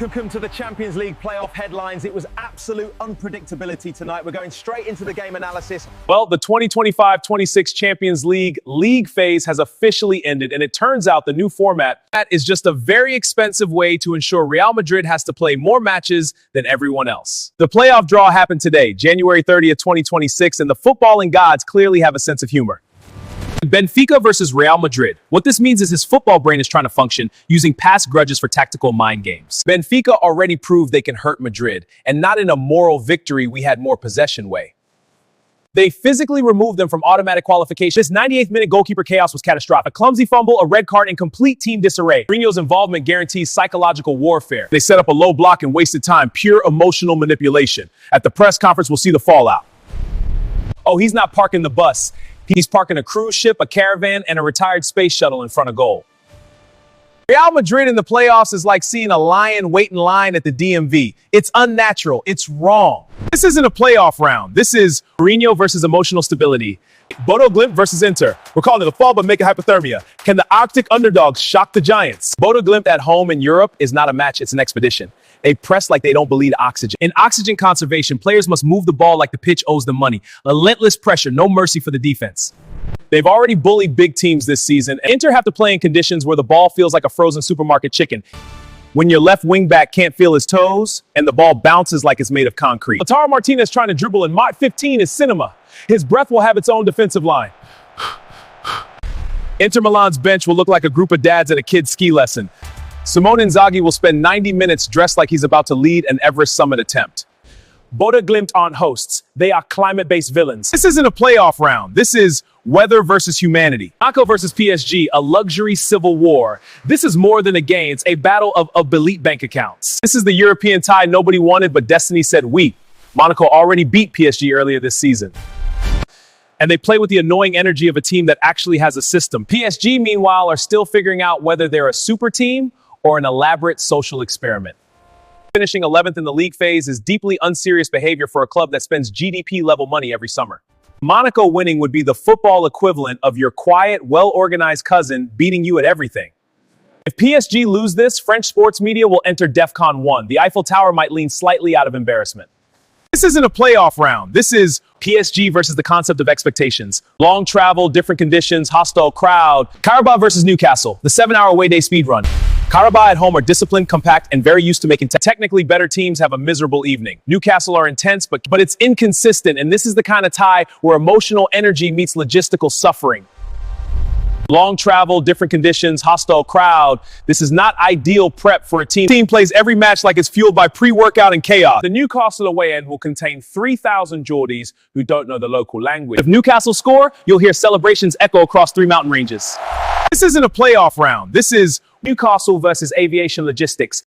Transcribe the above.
Welcome to the Champions League playoff headlines. It was absolute unpredictability tonight. We're going straight into the game analysis. Well, the 2025-26 Champions League phase has officially ended, and it turns out the new format is just a very expensive way to ensure Real Madrid has to play more matches than everyone else. The playoff draw happened today, January 30th, 2026, and the footballing gods clearly have a sense of humor. Benfica versus Real Madrid. What this means is his football brain is trying to function using past grudges for tactical mind games. Benfica already proved they can hurt Madrid, and not in a moral victory we had more possession way. They physically removed them from automatic qualification. This 98th minute goalkeeper chaos was catastrophic. A clumsy fumble, a red card, and complete team disarray. Mourinho's involvement guarantees psychological warfare. They set up a low block and wasted time. Pure emotional manipulation. At the press conference, we'll see the fallout. Oh, he's not parking the bus. He's parking a cruise ship, a caravan, and a retired space shuttle in front of goal. Real Madrid in the playoffs is like seeing a lion wait in line at the DMV. It's unnatural. It's wrong. This isn't a playoff round. This is Mourinho versus emotional stability. Bodo Glimt versus Inter. We're calling it a fall, but make it hypothermia. Can the Arctic underdogs shock the Giants? Bodo Glimt at home in Europe is not a match. It's an expedition. They press like they don't believe oxygen. In oxygen conservation, players must move the ball like the pitch owes them money. Relentless pressure, no mercy for the defense. They've already bullied big teams this season. Inter have to play in conditions where the ball feels like a frozen supermarket chicken. When your left wing back can't feel his toes and the ball bounces like it's made of concrete. Lautaro Martinez trying to dribble in Mach 15 is cinema. His breath will have its own defensive line. Inter Milan's bench will look like a group of dads at a kid's ski lesson. Simone Inzaghi will spend 90 minutes dressed like he's about to lead an Everest summit attempt. Bodo Glimt aren't hosts. They are climate-based villains. This isn't a playoff round. This is weather versus humanity. Monaco versus PSG, a luxury civil war. This is more than a game. It's a battle of elite bank accounts. This is the European tie nobody wanted, but destiny said we. Monaco already beat PSG earlier this season. And they play with the annoying energy of a team that actually has a system. PSG, meanwhile, are still figuring out whether they're a super team or an elaborate social experiment. Finishing 11th in the league phase is deeply unserious behavior for a club that spends GDP-level money every summer. Monaco winning would be the football equivalent of your quiet, well-organized cousin beating you at everything. If PSG lose this, French sports media will enter DEFCON 1. The Eiffel Tower might lean slightly out of embarrassment. This isn't a playoff round. This is PSG versus the concept of expectations. Long travel, different conditions, hostile crowd. Qarabağ versus Newcastle, the 7-hour away day speed run. Qarabağ at home are disciplined, compact, and very used to making technically better teams have a miserable evening. Newcastle are intense, but it's inconsistent, and this is the kind of tie where emotional energy meets logistical suffering. Long travel, different conditions, hostile crowd. This is not ideal prep for a team. The team plays every match like it's fueled by pre-workout and chaos. The Newcastle away end will contain 3,000 Geordies who don't know the local language. If Newcastle score, you'll hear celebrations echo across 3 mountain ranges. This isn't a playoff round. This is Newcastle versus Aviation Logistics.